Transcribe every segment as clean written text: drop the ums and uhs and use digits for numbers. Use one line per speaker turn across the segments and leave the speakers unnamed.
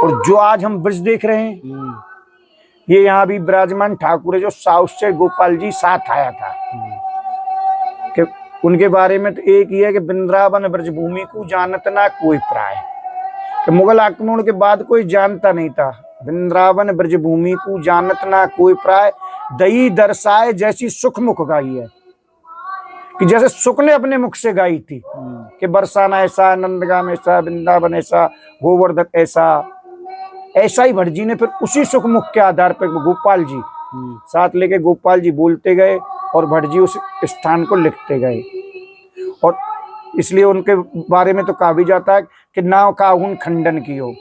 और जो आज हम ब्रज देख रहे हैं ये यहाँ भी विराजमान ठाकुर है जो साउथ से गोपाल जी साथ आया था। कि उनके बारे में तो एक ही है कि वृंदावन ब्रज भूमि को जानत ना कोई प्राय। कि मुगल आक्रमण के बाद कोई जानता नहीं था। वृंदावन ब्रज भूमि को जानत ना कोई प्राय, दई दर्शाए जैसी सुख मुख गाई है। कि जैसे सुख ने अपने मुख से गाई थी कि बरसाना ऐसा, नंदगाम ऐसा, वृंदावन ऐसा, गोवर्धन ऐसा, ऐसा ही भट्ट जी ने फिर उसी सुख मुख के आधार पर गोपाल जी साथ लेके गोपाल जी बोलते गए और भट्ट जी उस स्थान को लिखते गए। और इसलिए उनके बारे में तो कहा भी जाता है कि नाव काहुन खंडन की हो।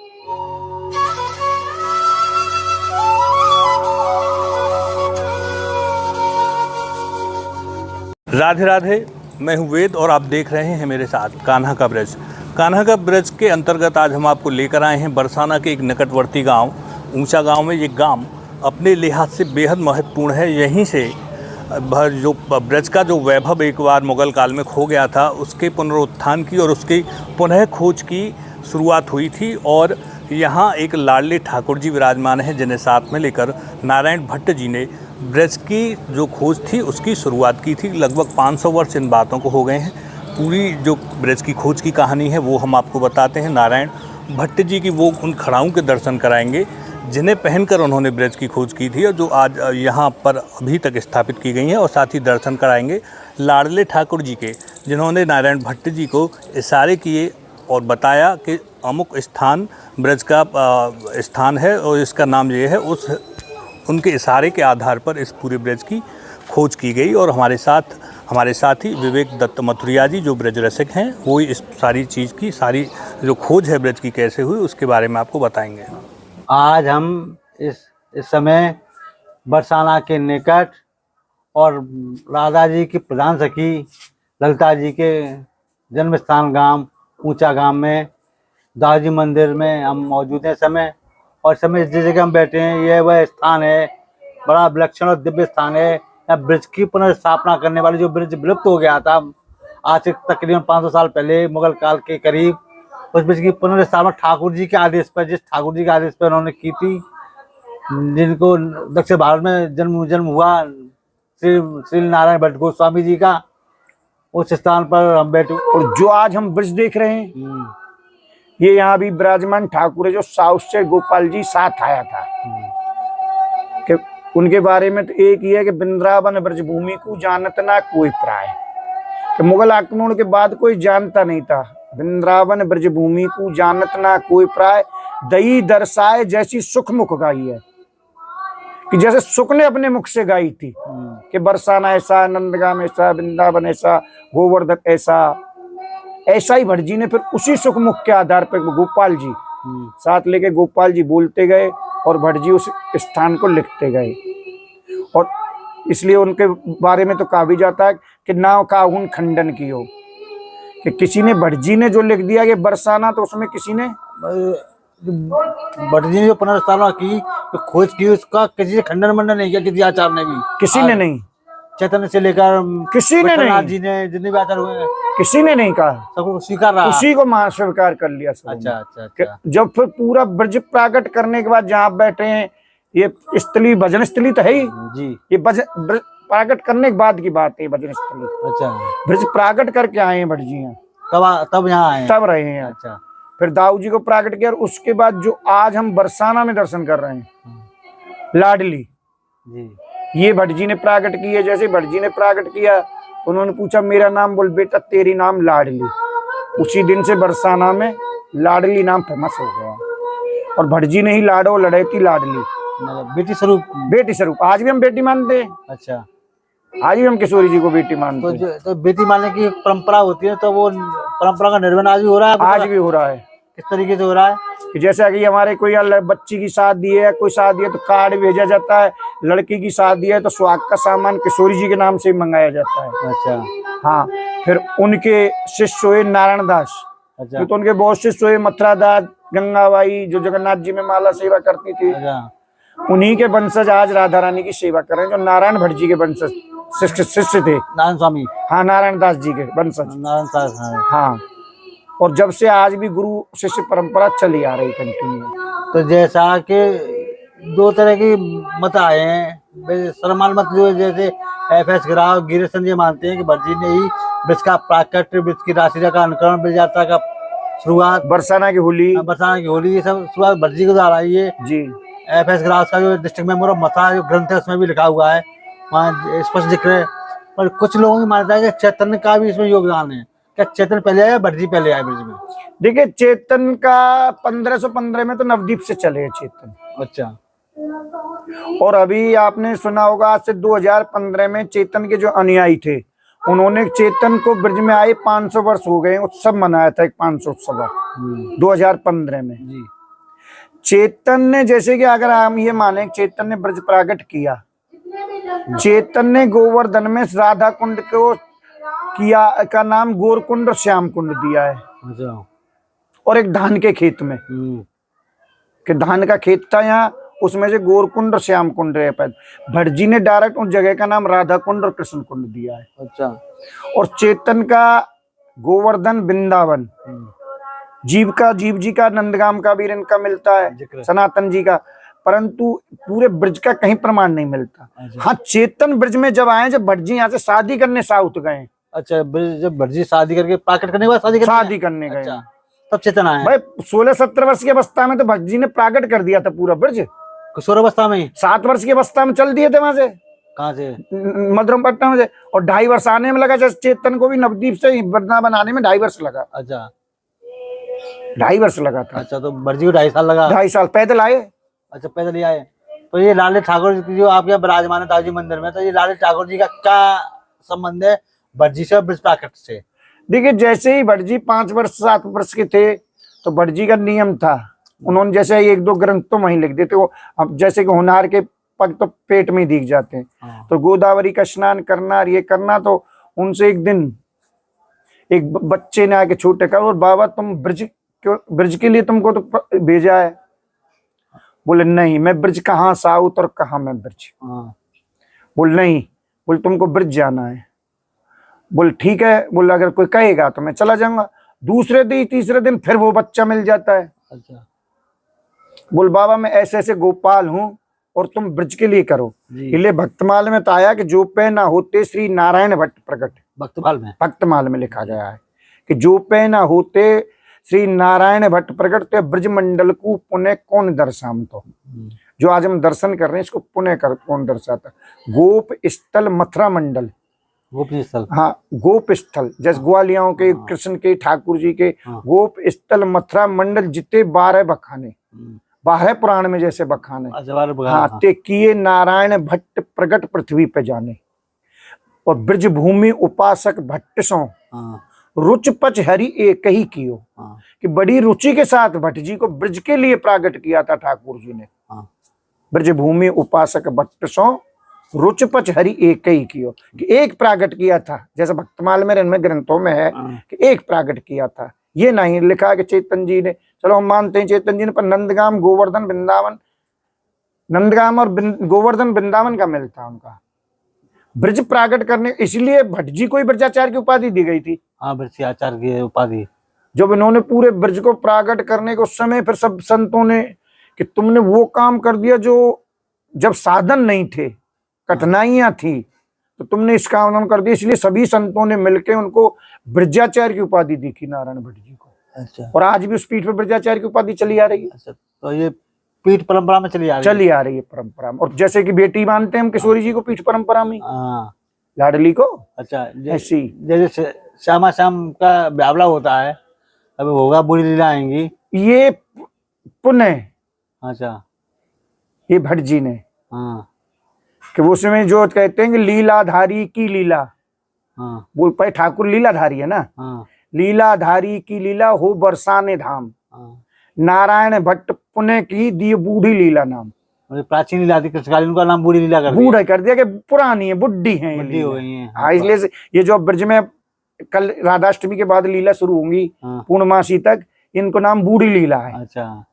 राधे राधे, मैं हूँ वेद और आप देख रहे हैं मेरे साथ कान्हा का ब्रज। कान्हा का ब्रज के अंतर्गत आज हम आपको लेकर आए हैं बरसाना के एक निकटवर्ती गांव ऊंचा गांव में। ये गांव अपने लिहाज से बेहद महत्वपूर्ण है। यहीं से जो ब्रज का जो वैभव एक बार मुगल काल में खो गया था उसके पुनरुत्थान की और उसकी पुनः खोज की शुरुआत हुई थी। और यहाँ एक लाडले ठाकुर जी विराजमान हैं जिन्हें साथ में लेकर नारायण भट्ट जी ने ब्रज की जो खोज थी उसकी शुरुआत की थी। लगभग 500 वर्ष इन बातों को हो गए हैं। पूरी जो ब्रज की खोज की कहानी है वो हम आपको बताते हैं। नारायण भट्ट जी की वो उन खड़ाओं के दर्शन कराएंगे जिन्हें पहनकर उन्होंने ब्रज की खोज की थी और जो आज यहाँ पर अभी तक स्थापित की गई हैं। और साथ ही दर्शन कराएंगे लाडले ठाकुर जी के, जिन्होंने नारायण भट्ट जी को इशारे किए और बताया कि अमुक स्थान ब्रज का स्थान है और इसका नाम ये है। उनके इशारे के आधार पर इस पूरे ब्रज की खोज की गई। और हमारे साथी विवेक दत्त मथुरिया जी जो ब्रज रसिक हैं वो इस सारी चीज़ की सारी जो खोज है ब्रज की कैसे हुई उसके बारे में आपको बताएंगे।
आज हम इस समय बरसाना के निकट और राधा जी की प्रधान सखी ललिता जी के जन्म स्थान गांव ऊंचा गांव में दाऊजी मंदिर में हम मौजूद हैं समय। और समय जिस जगह हम बैठे हैं ये वह स्थान है, बड़ा विलक्षण और दिव्य स्थान है। ब्रज की पुनर्स्थापना करने वाले जो ब्रज विलुप्त हो गया था आज से तकरीबन 500 साल पहले मुगल काल के करीब, उस ब्रज की पुनर्स्थापना ठाकुर जी के आदेश पर, जिस ठाकुर जी के आदेश पर उन्होंने की थी, जिनको दक्षिण भारत में जन्म हुआ श्री नारायण भट्ट गोस्वामी जी का, उस स्थान पर हम बैठे।
और जो आज हम ब्रज देख रहे हैं ये यहाँ भी विराजमान ठाकुर है जो साउथ से गोपाल जी साथ आया था। कि उनके बारे में तो एक ही है कि वृंदावन ब्रज भूमि को जानत ना कोई प्राय। कि मुगल आक्रमण के बाद कोई जानता नहीं था। वृंदावन ब्रज भूमि को जानत ना कोई प्राय, दई दर्शाए जैसी सुख मुख गाई है। कि जैसे सुख ने अपने मुख से गाई थी कि बरसाना ऐसा, नंदगाम ऐसा, वृंदावन ऐसा, गोवर्धन ऐसा, ऐसा ही भट्ट जी ने फिर उसी सुख मुख के आधार पर गोपाल जी साथ लेके गोपाल जी बोलते गए और भट्ट जी उस स्थान को लिखते गए। और इसलिए उनके बारे में तो कहा भी जाता है कि नाव काहुन खंडन की हो। कि किसी ने भट्ट जी ने जो लिख दिया कि बरसाना, तो उसमें किसी ने
भट्ट जी ने जो पुनर्स्थापना की, तो खोज की, उसका किसी ने खंडन मंडन नहीं किया, किसी आचार्य ने भी,
किसी ने नहीं,
चैतन्य से लेकर
किसी ने नहीं,
जी ने जितने भी आचार्य हुए
किसी ने नहीं कहा,
सबको स्वीकार रहा,
उसी को मान स्वीकार कर लिया सब।
अच्छा।
जब फिर पूरा ब्रज प्राकट करने के बाद जहाँ बैठे हैं, ये स्थली भजन स्थली तो है ही
जी,
ये ब्रज प्राकट करने के बाद की बात है भजन स्थली।
अच्छा,
ब्रज प्राकट करके आए हैं भट्ट जी यहाँ,
तब यहाँ आए,
तब रहे हैं।
अच्छा,
फिर दाऊ जी को प्राकट किया और उसके बाद जो आज हम बरसाना में दर्शन कर रहे हैं लाडली
जी,
ये भट्ट जी ने प्राकट की है। जैसे भट्ट जी ने प्राकट किया तो उन्होंने पूछा मेरा नाम बोल बेटा, तेरी नाम लाडली। उसी दिन से बरसाना में लाडली नाम फेमस हो गया। और भट्ट जी ने ही लाडो लड़ैती लाडली,
बेटी स्वरूप,
बेटी स्वरूप। आज भी हम बेटी मानते हैं। अच्छा, आज भी हम किशोरी जी को बेटी मानते हैं।
तो बेटी मानने की एक परंपरा होती है, तो वो परंपरा का निर्वहन आज भी हो रहा है।
आज भी हो रहा है।
किस तरीके से हो रहा है
कि जैसे कि हमारे कोई बच्ची की शादी है, कोई शादी है तो कार्ड भेजा जाता है, लड़की की शादी है तो सुहाग का सामान किशोरी जी के नाम से मंगाया जाता है।
अच्छा,
हाँ। फिर उनके शिष्य हुए नारायण दास। अच्छा। तो उनके बहुत शिष्य हुए मथुरा दास, गंगाबाई जो जगन्नाथ जी में माला सेवा करती थी। अच्छा। उन्हीं के वंशज आज राधा रानी की सेवा कर रहे हैं, जो नारायण भट्ट जी के वंशज शिष्य थे,
नारायण स्वामी।
हाँ, नारायण दास जी के वंशज,
नारायण दास।
हाँ। और जब से आज भी गुरु शिष्य परंपरा चली आ रही कंटिन्यू।
तो जैसा कि दो तरह की मत आए हैं, सरमान मत जो है, जैसे FS ग्राफ गिरीश संजय मानते हैं कि भटजी ने ही ब्रज का प्राकट्य, ब्रज की रासलीला का अनुकरण, ब्रज यात्रा का शुरुआत,
बरसाना की होली
बरसाना की होली, ये सब शुरुआत भटजी के द्वारा आई है।
जी।
FS ग्राफ का जो डिस्ट्रिक्ट मेमोर ऑफ मथा जो ग्रंथ है उसमें भी लिखा हुआ है, वहाँ स्पष्ट जिक्र है। पर कुछ लोगों की मान्यता है कि चैतन्य का भी इसमें योगदान है। क्या चैतन्य पहले आया, भटजी पहले आया ब्रज में?
देखिए, चेतन का 1515 में तो नवदीप से चले हैं चेतन।
अच्छा।
और अभी आपने सुना होगा आज से 2015 में चेतन के जो अनुयायी थे उन्होंने चेतन को ब्रज में आए 500 वर्ष हो गए, उत्सव मनाया था, एक 500 उत्सव 2015 में।
जी।
चेतन ने, जैसे कि अगर हम ये माने चेतन ने ब्रज प्रागट किया, चेतन ने गोवर्धन में राधा कुंड को किया का नाम गोरकुंड और श्याम कुंड दिया है।
अच्छा।
और एक धान के खेत में, कि धान का खेत था यहाँ, उसमें से गोरकुंड और श्याम कुंड रह पाए। भटजी ने डायरेक्ट उस जगह का नाम राधा कुंड और कृष्ण कुंड दिया है।
अच्छा।
और चेतन का गोवर्धन, वृंदावन, जीव जी का नंदगाम का भी इनका मिलता है, सनातन जी का, परंतु पूरे ब्रज का कहीं प्रमाण नहीं मिलता। हाँ, चेतन ब्रज में जब आए, जब भटजी यहाँ से शादी करने साउथ गए।
अच्छा, जब भटजी शादी करके प्राकट करने के बाद शादी
करने गए।
अच्छा, तब चेतन आए
भाई 16-17 वर्ष की अवस्था में तो भटजी ने प्राकट कर दिया था पूरा ब्रज।
किशोर अवस्था में
7 वर्ष की अवस्था में चल दिए थे वहां से,
कहाँ से?
मधुरमपट्टनम से। और 2.5 वर्ष आने में लगा, जैसे चेतन को भी नवदीप से वृंदावन आने में 2.5 वर्ष लगा।
अच्छा,
2.5 वर्ष लगा था।
अच्छा, तो भटजी को 2.5 साल लगा।
2.5 साल पैदल आए।
अच्छा, पैदल ही आए। तो ये लाले ठाकुर जी जो आपके यहाँ विराजमान है ताजी मंदिर में, तो ये लाले ठाकुर जी का क्या संबंध है भटजी से और ब्रज प्राकट से?
देखिए, जैसे ही भटजी 5 वर्ष 7 वर्ष के थे तो भटजी का नियम था, उन्होंने जैसे 1-2 ग्रंथ तो वहीं लिख देते। वो अब जैसे कि होनहार के पग तो पेट में दिख जाते हैं, तो गोदावरी का स्नान करना और ये करना, तो उनसे एक दिन एक बच्चे ने आके छोटे कहा, और बाबा तुम ब्रज के लिए तुमको तो भेजा है। बोले नहीं, मैं ब्रज कहाँ साउथ और कहाँ मैं ब्रज। बोल नहीं, बोल तुमको ब्रज जाना है। बोल ठीक है, बोल अगर कोई कहेगा तो मैं चला जाऊंगा। दूसरे दिन तीसरे दिन फिर वो बच्चा मिल जाता है।
अच्छा।
बोल बाबा मैं ऐसे ऐसे गोपाल हूँ और तुम ब्रज के लिए करो। इसलिए भक्तमाल में तो आया कि जो पे ना होते श्री नारायण भट्ट प्रकट, भक्तमाल में लिखा गया है कि जो पे ना होते श्री नारायण भट्ट प्रकट ते ब्रज मंडल को पुण्य कौन दर्शाम। तो जो आज हम दर्शन कर रहे हैं इसको पुण्य कर कौन दर्शाता? गोप स्थल मथुरा मंडल,
गोप स्थल,
हाँ गोप स्थल, जैसे ग्वालियाओं के, कृष्ण के, ठाकुर जी के, गोप स्थल मथुरा मंडल जिते 12 बखाने, 12 पुराण में जैसे बखाने। हाँ, ते किए नारायण भट्ट प्रगट पृथ्वी पे जाने, और ब्रज भूमि उपासक भट्ट सो रुच पच हरि एक ही कियो। कि बड़ी रुचि के साथ भट्ट जी को ब्रज के लिए प्रागट किया था ठाकुर जी ने। ब्रज भूमि उपासक भट्ट सो रुच पच हरि एक ही कियो, कि एक प्रागट किया था, जैसे भक्तमाल में इनमें ग्रंथों में है कि एक प्रागट किया था। ये नहीं लिखा कि चेतन जी ने, चलो हम मानते हैं चेतन जी ने, पर नंदगाम गोवर्धन वृंदावन, नंदगाम और गोवर्धन वृंदावन का मिल था उनका ब्रज प्रागट करने, इसलिए भट्ट जी को ही ब्रजाचार्य की उपाधि दी गई थी।
हाँ, ब्रजाचार्य की उपाधि।
जब इन्होंने पूरे ब्रज को प्रागट करने के उस समय फिर सब संतों ने कि तुमने वो काम कर दिया जो जब साधन नहीं थे, कठिनाइयां थी, तो तुमने इस काम उन्होंने कर दिया। इसलिए सभी संतों ने मिलकर उनको ब्रजाचार्य की उपाधि दी थी नारायण भट्ट जी को।
अच्छा।
और आज भी उस पीठ पर ब्रजाचार्य की उपाधि चली आ रही है।
अच्छा, तो ये पीठ परंपरा में चली आ रही है
परंपरा में। और जैसे कि बेटी मानते हैं हम किशोरी जी को पीठ परंपरा में, लाडली को। अच्छा, ऐसी
जैसे श्यामा श्याम का ब्यावला होता है, अब होगा बुरी लीला आएंगी,
ये पुण्य।
अच्छा,
ये भट्ट जी ने कि उसमें जो कहते हैं कि लीलाधारी की लीला, बोल पाए ठाकुर लीलाधारी है ना, लीलाधारी की लीला हो बरसाने धाम, नारायण भट्ट पुण्य की दी बूढ़ी लीला नाम।
प्राचीन लीला थी, कृष्णकालीन का नाम बूढ़ी लीला
कर दिया कि पुरानी है, बुढ़ी है,
बुढ़ी हो गई है।
हाँ, इसलिए ये जो ब्रज में कल राधाष्टमी के बाद लीला शुरू होंगी पूर्णमासी तक, इनको नाम बूढ़ी लीला है।
अच्छा,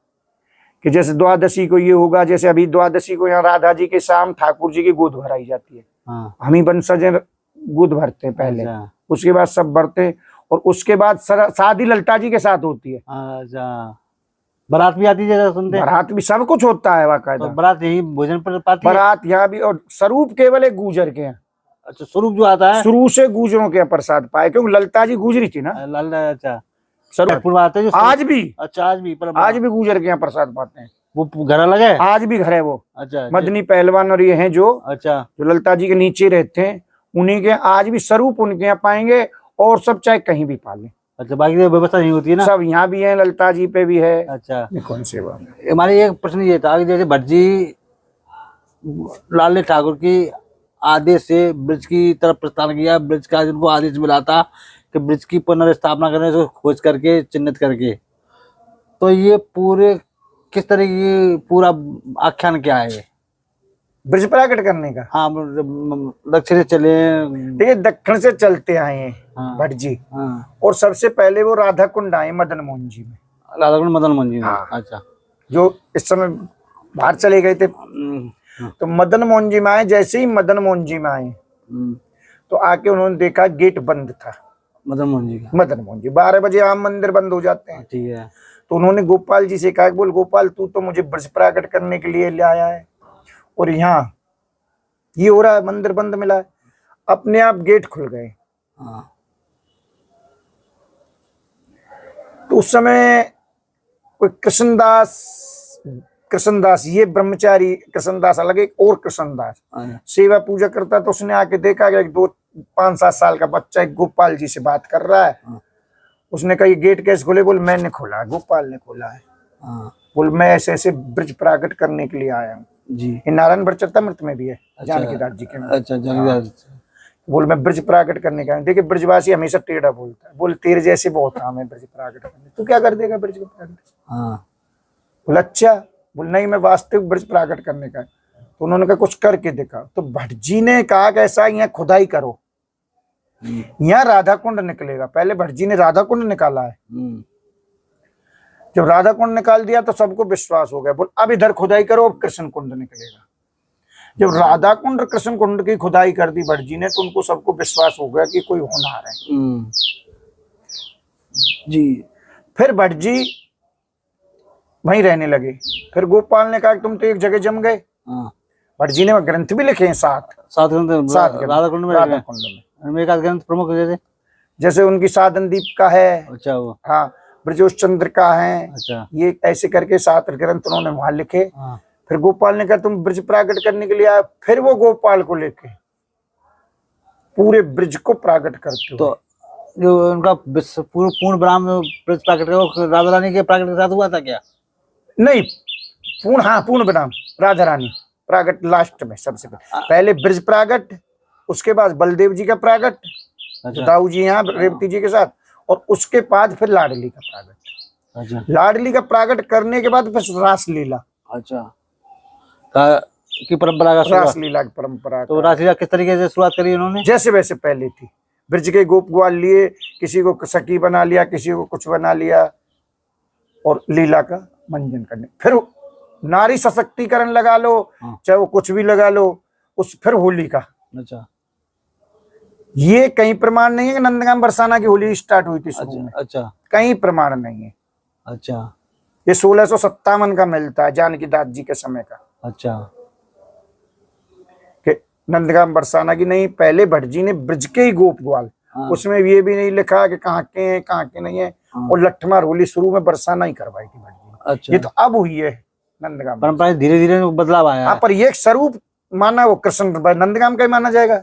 कि जैसे द्वादशी को ये होगा, जैसे अभी द्वादशी को यहाँ राधा जी के शाम ठाकुर जी की गोद भराई जाती है। हम ही वंशज गोद भरते हैं पहले। अच्छा। उसके बाद सब भरते हैं, और उसके बाद शादी ललता जी के साथ होती है।
अच्छा। बारात भी आती है जैसा सुनते हैं।
बारात भी, सब कुछ होता है
तो
बाकायदा।
बारात यही भोजन पर पाती है।
बारात यहाँ भी, और स्वरूप केवल एक गूजर के हैं।
अच्छा, स्वरूप जो आता है
शुरू से गूजरों के यहाँ प्रसाद पाए, क्योंकि ललिता जी गूजरी थी ना
लाल, अच्छा
स्वरूप।
पूर्व आते हैं जो
आज भी,
अच्छा आज भी
आज भी गूजर के यहाँ प्रसाद पाते हैं।
वो घर अलग है।
आज भी घर है वो।
अच्छा
मदनी पहलवान और ये हैं जो
अच्छा
ललिता जी के नीचे रहते हैं, उन्हीं के आज भी स्वरूप उनके यहाँ पाएंगे। और सब चाहे कहीं भी पाले,
अच्छा, बाकी तो व्यवस्था नहीं होती है ना।
सब यहाँ भी है, ललिता जी पे भी है।
अच्छा,
कौन सेवा है?
हमारी एक प्रश्न ये था कि जैसे भटजी लाल ठाकुर की आदेश से ब्रिज की तरफ प्रस्थान किया, ब्रिज का जिनको आदेश मिला था कि ब्रिज की पुनर्स्थापना करने से खोज करके चिन्हित करके, तो ये पूरे किस तरह की पूरा आख्यान क्या है ये?
ब्रज प्राकट करने का।
हाँ, दक्षिण से चले।
देखिए, दक्षिण से चलते आए हैं
हाँ।
भट्ट जी,
हाँ,
और सबसे पहले वो राधा कुंड आए मदन मोहन जी में,
राधाकुंड मदन मोहन जी में।
हाँ।
अच्छा,
जो इस समय बाहर चले गए थे। तो मदन मोहन जी में आए। जैसे ही मदन मोहन जी में आए तो आके उन्होंने देखा गेट बंद था।
मदन मोहन जी का।
मदन मोहन जी 12 बजे आम मंदिर बंद हो जाते हैं।
ठीक है।
तो उन्होंने गोपाल जी से कहा, बोल गोपाल, तू तो मुझे ब्रज प्राकट करने के लिए ले आया है, और यहाँ ये हो रहा है, मंदिर बंद मिला है। अपने आप गेट खुल गए।
हाँ।
तो उस समय कोई कृष्णदास ये ब्रह्मचारी कृष्णदास अलग, एक और कृष्णदास सेवा पूजा करता। तो उसने आके देखा कि 5-7 साल का बच्चा एक गोपाल जी से बात कर रहा है। उसने कहा, ये गेट कैसे खोले? बोल मैंने खोला है, गोपाल ने खोला है। बोल मैं ऐसे ऐसे ब्रज प्राकट करने के लिए आया हूँ
जी।
ये नारायण भट्टामृत में भी है। जानकीदास जी के।
अच्छा, जानकीदास।
बोल मैं ब्रज प्राकट करने का। देखिए, ब्रजवासी हमेशा टेढ़ा बोलता है। बोल तेरे जैसे बहुत काम है ब्रज प्राकट करने, तू क्या कर देगा ब्रज प्राकट?
हाँ।
बोल अच्छा। बोल नहीं, मैं वास्तविक ब्रज प्राकट करने का। तो उन्होंने कहा कुछ करके दिखा। तो भट्ट जी ने कहा कि ऐसा यहाँ खुदाई करो, यहाँ राधा कुंड निकलेगा। पहले भट्ट जी ने राधा कुंड निकाला है। जब राधा कुंड निकाल दिया तो सबको विश्वास हो गया। बोल अब इधर खुदाई करो, अब कृष्ण कुंड निकलेगा। जब राधा कुंड कृष्ण कुंड की खुदाई कर दी भट्ट जी ने, तो उनको सबको विश्वास हो गया कि कोई होनहार है जी। फिर भट्ट जी वहीं रहने लगे। फिर गोपाल ने कहा कि तुम तो एक जगह जम गए। भट्ट जी ने ग्रंथ भी लिखे हैं, 7 ग्रंथ
राधा कुंड में। एक आध ग्रंथ प्रमुख
जैसे उनकी साधनदीप का है।
अच्छा, वो
हाँ, ब्रजोश चंद्र का है।
अच्छा,
ये ऐसे करके 7 ग्रंथ उन्होंने वहां लिखे। फिर गोपाल ने कहा तुम ब्रज प्राकट करने के लिए आए। फिर वो गोपाल को लेके पूरे ब्रज को प्राकट करते।
तो जो उनका पूर्ण ब्राह्म ब्रज प्राकट राधा रानी के प्राकट के साथ हुआ था क्या?
नहीं, पूर्ण बनाम राधा रानी प्राकट लास्ट में। सबसे पहले ब्रज प्राकट, उसके बाद बलदेव जी का प्राकट, दाऊ जी यहाँ रेवती जी के साथ, और उसके बाद फिर लाडली का प्राकट।
अच्छा,
लाडली का प्राकट करने के बाद फिर रासलीला।
अच्छा, की परंपरा का
रासलीला की परंपरा।
तो रासलीला किस तरीके से शुरुआत करी उन्होंने?
जैसे वैसे पहले थी। ब्रज के गोप ग्वाल लिए, किसी को सखी बना लिया, किसी को कुछ बना लिया, और लीला का मंजन करने। फिर नारी सशक्तिकरण लगा लो, चाहे वो कुछ भी लगा लो, फिर होली का।
अच्छा,
ये कहीं प्रमाण नहीं है कि नंदगाम बरसाना की होली स्टार्ट हुई थी शुरू में।
अच्छा,
कहीं प्रमाण नहीं है।
अच्छा,
ये 1657 का मिलता है, जानकीदास जी के समय का।
अच्छा,
कि नंदगाम बरसाना की नहीं, पहले भट्ट जी ने ब्रज के ही गोप ग्वाल, उसमें ये भी नहीं लिखा कि कहाँ के हैं कहाँ के नहीं है। और लट्ठमार होली शुरू में बरसाना ही करवाई थी भट्ट जी ने।
अच्छा,
ये तो अब हुई है नंदगाम
परंपरा धीरे धीरे बदलाव आया।
हाँ, पर ये स्वरूप माना वो कृष्ण नंदगाम का ही माना जाएगा।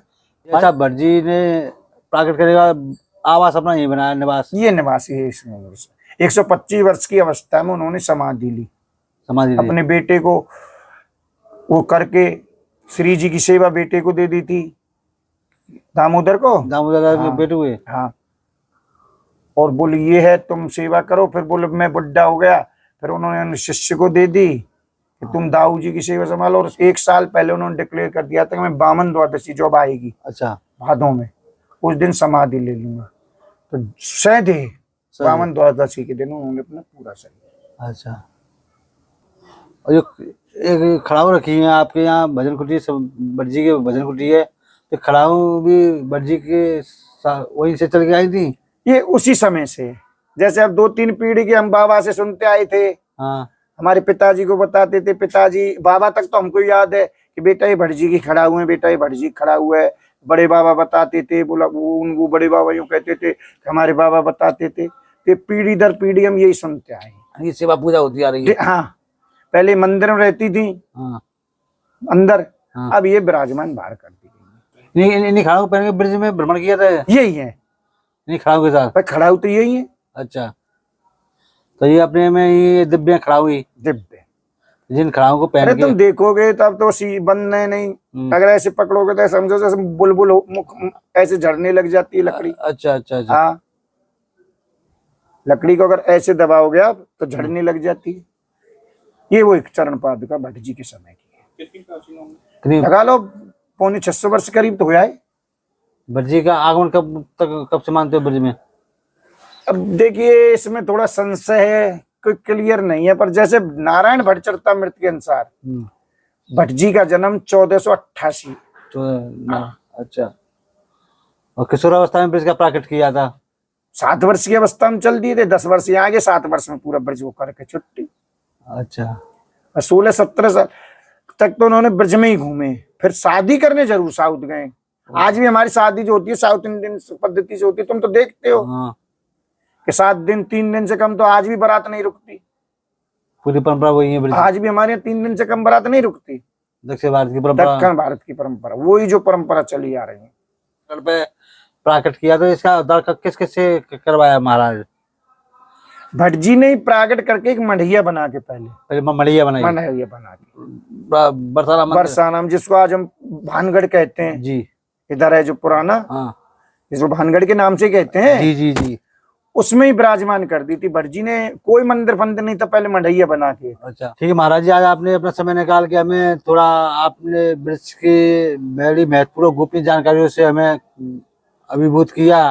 अच्छा, भट्ट जी ने प्राकट करेगा आवास अपना यही बनाया, निवास।
ये निवासी है इसमें। 125 वर्ष की अवस्था में उन्होंने समाधि ली।
समाधि
अपने बेटे को वो करके श्री जी की सेवा बेटे को दे दी थी, दामोदर को।
दामोदर के बेटे हुए।
हाँ, और बोले ये है तुम सेवा करो। फिर बोले मैं बुढ़ा हो गया। फिर उन्होंने शिष्य को दे दी कि तुम दाऊ जी की सेवा संभालो। और 1 साल पहले उन्होंने डिक्लेयर कर दिया था कि मैं बामन द्वादशी जब आएगी,
अच्छा,
भादों में, उस दिन समाधि ले लूंगा। तो सैधे बामन द्वादशी के दिन उन्होंने अपना पूरा सही।
अच्छा, और एक खड़ाऊ रखी है आपके यहाँ भजन कुटी, भट्ट जी के भजन कुटी है, तो खड़ाऊ भी भट्ट जी के वहीं से चल के आई थी।
ये उसी समय से, जैसे अब 2-3 पीढ़ी के हम बाबा से सुनते आए थे
हाँ
हमारे पिताजी को बताते थे, पिताजी बाबा तक तो हमको याद है कि बेटा ये भटजी की खड़ा हुए हैं, बेटा ये भटजी खड़ा हुआ है। बड़े बाबा बताते थे, बोला वो बड़े बाबा यूं कहते थे, हमारे बाबा बताते थे। कि पीढ़ी दर पीढ़ी हम यही सुनते आए हैं।
ये सेवा पूजा होती आ रही है।
हाँ, पहले मंदिर में रहती थी
हाँ
अंदर,
हाँ।
अब ये विराजमान बाहर कर दी गई है।
इन्हीं खड़ाऊ को पहन के ब्रिज में भ्रमण किया था
यही है
इन्हीं खड़ाऊ के साथ।
भाई, खड़ा तो यही है
अच्छा, तो ये अपने में ये दिव्य खड़ा हुई
दिव्य।
जिन खड़ाओं को
अरे
पहन
तुम
के।
देखोगे तब तो बनने नहीं, अगर ऐसे पकड़ोगे तो समझो जैसे बुलबुल मुख ऐसे झड़ने लग जाती है लकड़ी।
अच्छा अच्छा अच्छा।
हाँ, लकड़ी को अगर ऐसे दबाओगे आप तो झड़ने लग जाती है। ये वो एक चरण पादुका भटजी के समय की है।
कितनी
लगा लो 550 वर्ष करीब तो हुआ है।
ब्रज का आगमन कब से मानते हो ब्रज में?
अब देखिए इसमें थोड़ा संशय है, कोई क्लियर नहीं है, पर जैसे नारायण भट्ट चरितमृत के अनुसार भटजी का जन्म 1488।
अच्छा, और किशोरावस्था में ब्रज का प्राकट किया था?
7 वर्ष की अवस्था में चल दिए थे, 10 वर्ष यहाँ आगे, 7 वर्ष में पूरा ब्रज को करके छुट्टी।
अच्छा,
16-17 साल तक तो उन्होंने ब्रज में ही घूमे, फिर शादी करने जरूर साउथ गए। आज भी हमारी शादी जो होती है साउथ इंडियन पद्धति से होती है, तुम तो देखते हो
हाँ।
कि 7 दिन 3 दिन से कम तो आज भी बारात नहीं रुकती।
पूरी परंपरा वही है ब्रज।
आज भी हमारे यहाँ 3 दिन से कम बारात नहीं रुकती।
दक्षिण भारत की परंपरा,
दक्षिण भारत की परंपरा, वही जो परंपरा चली आ रही है।
पे प्राकट किया, तो इसका उद्धार किस किस से करवाया महाराज?
भटजी ने ही प्राकट करके एक मढ़िया बना के पहले
मढ़िया बनाई,
मढ़िया बना के
बरसाना मंदिर।
बरसाना, जिसको आज हम भानगढ़ कहते हैं।
जी,
इधर है जो पुराना,
हाँ
जिसको भानगढ़ के नाम से कहते हैं,
जी जी जी।
उसमें ही विराजमान कर दी थी भटजी ने। कोई मंदिर फंदिर नहीं था, पहले मढ़िया बना के।
अच्छा ठीक है महाराज जी, आज आपने अपना समय निकाल के हमें थोड़ा आपने ब्रज की बड़ी महत्वपूर्ण गोपनीय जानकारियों से हमें अभिभूत किया,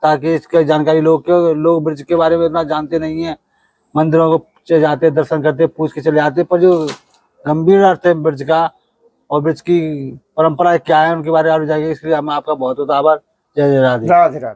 ताकि इसकी जानकारी लोग ब्रज के बारे में इतना जानते नहीं है। मंदिरों को चले जाते, दर्शन करते, पूछ के चले जाते, पर जो गंभीर अर्थ है ब्रज का और ब्रज की परंपरा क्या है उनके बारे में आप जाएंगे। इसलिए हम आपका बहुत बहुत आभार। जय जय राधे।
राधे राधे।